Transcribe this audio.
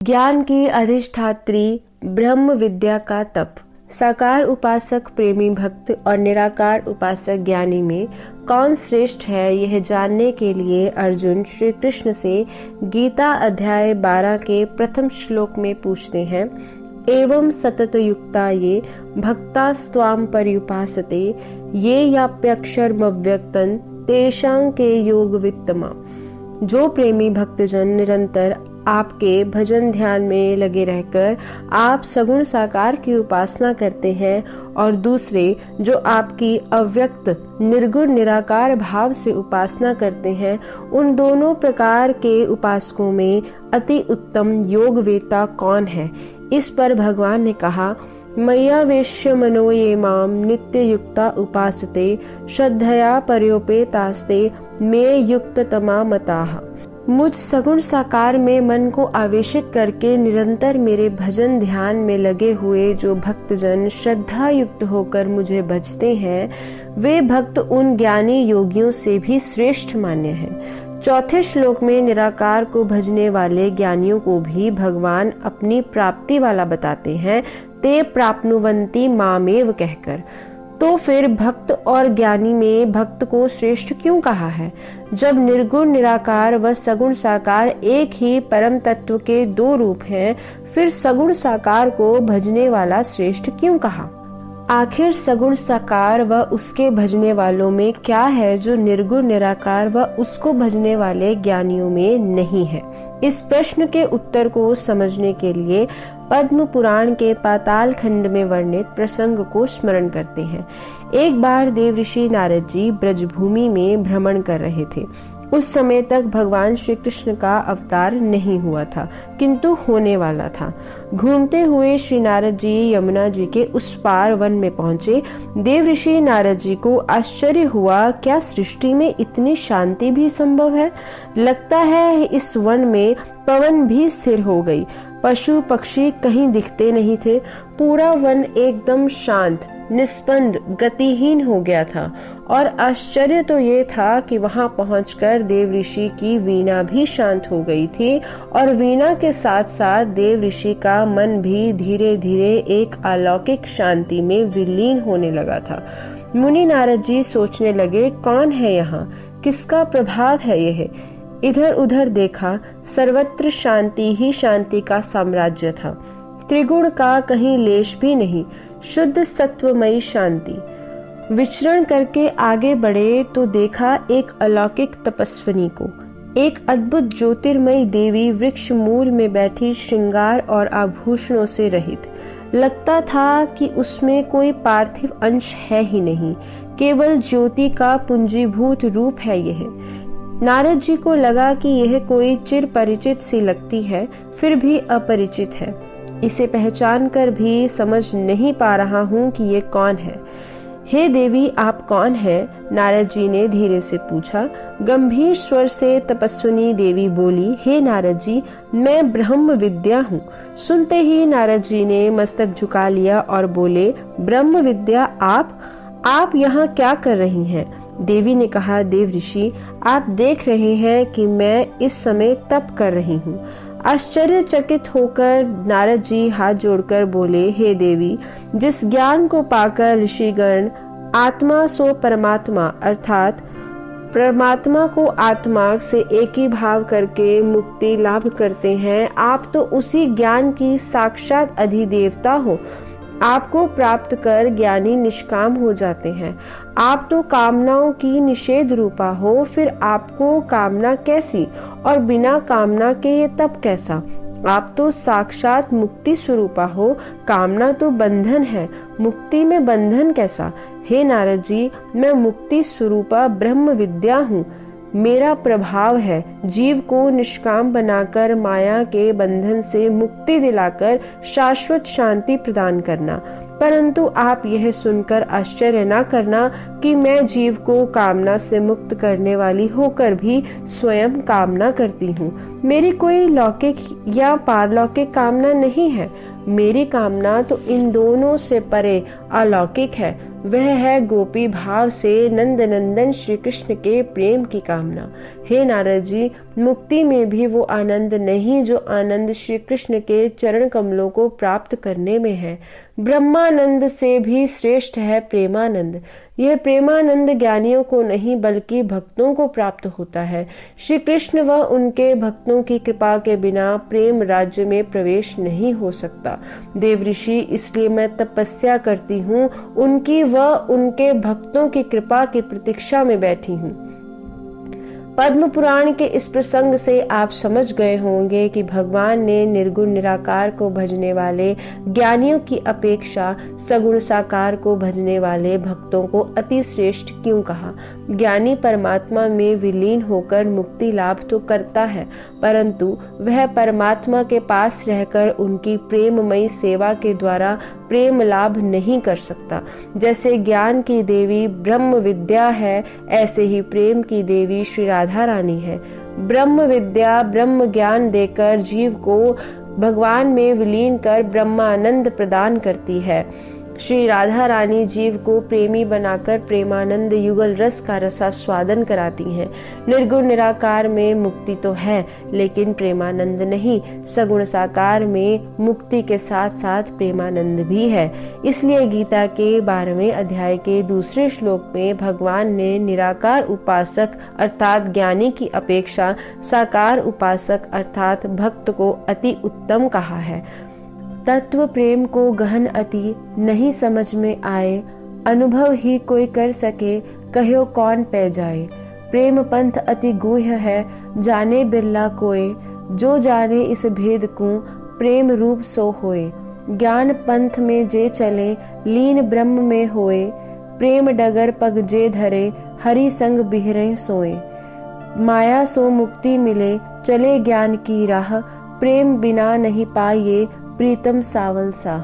ज्ञान की अधिष्ठात्री ब्रह्म विद्या का तप। साकार उपासक प्रेमी भक्त और निराकार उपासक ज्ञानी में कौन श्रेष्ठ है, यह जानने के लिए अर्जुन श्री कृष्ण से गीता अध्याय 12 के प्रथम श्लोक में पूछते हैं, एवं सतत युक्ता ये भक्तास्त्वाम पर्युपासते ये याप्यक्षरमव्यक्तं तेषां के योग वित्तमा। जो प्रेमी भक्तजन निरंतर आपके भजन ध्यान में लगे रहकर आप सगुण साकार की उपासना करते हैं और दूसरे जो आपकी अव्यक्त निर्गुण निराकार भाव से उपासना करते हैं, उन दोनों प्रकार के उपासकों में अति उत्तम योगवेता कौन है। इस पर भगवान ने कहा, मय्यावेश्य मनो ये माम नित्य युक्ता उपासते श्रद्धया पर्योपेतास्ते मे युक्त तमा मताः। मुझ सगुण साकार में मन को आवेशित करके निरंतर मेरे भजन ध्यान में लगे हुए जो भक्तजन श्रद्धा युक्त होकर मुझे भजते हैं, वे भक्त उन ज्ञानी योगियों से भी श्रेष्ठ मान्य हैं। चौथे श्लोक में निराकार को भजने वाले ज्ञानियों को भी भगवान अपनी प्राप्ति वाला बताते हैं, ते प्राप्नुवन्ति मामेव कहकर। तो फिर भक्त और ज्ञानी में भक्त को श्रेष्ठ क्यों कहा है? जब निर्गुण निराकार व सगुण साकार एक ही परम तत्व के दो रूप हैं, फिर सगुण साकार को भजने वाला श्रेष्ठ क्यों कहा? आखिर सगुण साकार व उसके भजने वालों में क्या है जो निर्गुण निराकार व उसको भजने वाले ज्ञानियों में नहीं है? इस प्रश्न के उत्तर को समझने के लिए पद्म पुराण के पाताल खंड में वर्णित प्रसंग को स्मरण करते हैं। एक बार देव ऋषि नारद जी ब्रजभूमि में भ्रमण कर रहे थे। उस समय तक भगवान श्री कृष्ण का अवतार नहीं हुआ था, किंतु होने वाला था। घूमते हुए श्री नारद जी यमुना जी के उस पार वन में पहुंचे। देव ऋषि नारद जी को आश्चर्य हुआ, क्या सृष्टि में इतनी शांति भी संभव है? लगता है इस वन में पवन भी स्थिर हो गई। पशु पक्षी कहीं दिखते नहीं थे। पूरा वन एकदम शांत, निस्पंद, गतिहीन हो गया था। और आश्चर्य तो ये था कि वहां पहुंचकर देव ऋषि की वीणा भी शांत हो गई थी और वीणा के साथ साथ देव ऋषि का मन भी धीरे धीरे एक अलौकिक शांति में विलीन होने लगा था। मुनि नारद जी सोचने लगे, कौन है यहाँ, किसका प्रभाव है यह? इधर उधर देखा, सर्वत्र शांति ही शांति का साम्राज्य था। त्रिगुण का कहीं लेश भी नहीं, शुद्ध सत्वमयी शांति। विचरण करके आगे बढ़े तो देखा एक अलौकिक तपस्विनी को, एक अद्भुत ज्योतिर्मयी देवी वृक्ष मूल में बैठी, श्रृंगार और आभूषणों से रहित। लगता था कि उसमें कोई पार्थिव अंश है ही नहीं, केवल ज्योति का पुंजीभूत रूप है यह। नारद जी को लगा कि यह कोई चिर परिचित सी लगती है, फिर भी अपरिचित है। इसे पहचान कर भी समझ नहीं पा रहा हूँ कि ये कौन है। हे देवी, आप कौन हैं? नारद जी ने धीरे से पूछा। गंभीर स्वर से तपस्विनी देवी बोली, हे नारद जी, मैं ब्रह्म विद्या हूँ। सुनते ही नारद जी ने मस्तक झुका लिया और बोले, ब्रह्म विद्या आप यहाँ क्या कर रही हैं? देवी ने कहा, देव ऋषि, आप देख रहे हैं कि मैं इस समय तप कर रही हूँ। आश्चर्यचकित होकर नारद जी हाथ जोड़कर बोले, हे देवी, जिस ज्ञान को पाकर ऋषिगण आत्मा सो परमात्मा अर्थात परमात्मा को आत्मा से एक ही भाव करके मुक्ति लाभ करते हैं, आप तो उसी ज्ञान की साक्षात अधिदेवता हो। आपको प्राप्त कर ज्ञानी निष्काम हो जाते हैं। आप तो कामनाओं की निषेध रूपा हो, फिर आपको कामना कैसी और बिना कामना के ये तप कैसा? आप तो साक्षात मुक्ति स्वरूपा हो, कामना तो बंधन है, मुक्ति में बंधन कैसा? हे नारद जी, मैं मुक्ति स्वरूपा ब्रह्म विद्या हूँ। मेरा प्रभाव है जीव को निष्काम बनाकर माया के बंधन से मुक्ति दिलाकर शाश्वत शांति प्रदान करना। परंतु आप यह सुनकर आश्चर्य न करना कि मैं जीव को कामना से मुक्त करने वाली होकर भी स्वयं कामना करती हूँ। मेरी कोई लौकिक या पारलौकिक कामना नहीं है। मेरी कामना तो इन दोनों से परे अलौकिक है। वह है गोपी भाव से नंद नंदन श्री कृष्ण के प्रेम की कामना। हे नारद जी, मुक्ति में भी वो आनंद नहीं जो आनंद श्री कृष्ण के चरण कमलों को प्राप्त करने में है। ब्रह्मानंद से भी श्रेष्ठ है प्रेमानंद। यह प्रेमानंद ज्ञानियों को नहीं बल्कि भक्तों को प्राप्त होता है। श्री कृष्ण व उनके भक्तों की कृपा के बिना प्रेम राज्य में प्रवेश नहीं हो सकता। देवऋषि, इसलिए मैं तपस्या करती हूँ, उनकी व उनके भक्तों की कृपा की प्रतीक्षा में बैठी हूँ। पद्म पुराण के इस प्रसंग से आप समझ गए होंगे कि भगवान ने निर्गुण निराकार को भजने वाले ज्ञानियों की अपेक्षा सगुण साकार को भजने वाले भक्तों को अति श्रेष्ठ क्यों कहा। ज्ञानी परमात्मा में विलीन होकर मुक्ति लाभ तो करता है, परंतु वह परमात्मा के पास रहकर उनकी प्रेममयी सेवा के द्वारा प्रेम लाभ नहीं कर सकता। जैसे ज्ञान की देवी ब्रह्म विद्या है, ऐसे ही प्रेम की देवी श्री राधा रानी है। ब्रह्म विद्या ब्रह्म ज्ञान देकर जीव को भगवान में विलीन कर ब्रह्मानंद प्रदान करती है। श्री राधा रानी जीव को प्रेमी बनाकर प्रेमानंद युगल रस का रसास्वादन कराती हैं। निर्गुण निराकार में मुक्ति तो है, लेकिन प्रेमानंद नहीं। सगुण साकार में मुक्ति के साथ साथ प्रेमानंद भी है। इसलिए गीता के 12वें अध्याय के दूसरे श्लोक में भगवान ने निराकार उपासक अर्थात ज्ञानी की अपेक्षा साकार उपासक अर्थात भक्त को अति उत्तम कहा है। तत्व प्रेम को गहन अति नहीं समझ में आए, अनुभव ही कोई कर सके, कहो कौन पै जाए। प्रेम पंथ अति गूढ़ है, जाने बिरला कोय, जो जाने इस भेद को, प्रेम रूप सो होए। ज्ञान पंथ में जे चले, लीन ब्रह्म में होए, प्रेम डगर पग जे धरे, हरि संग बिहरे सोए। माया सो मुक्ति मिले, चले ज्ञान की राह, प्रेम बिना नहीं पाइए, प्रीतम सावल साह।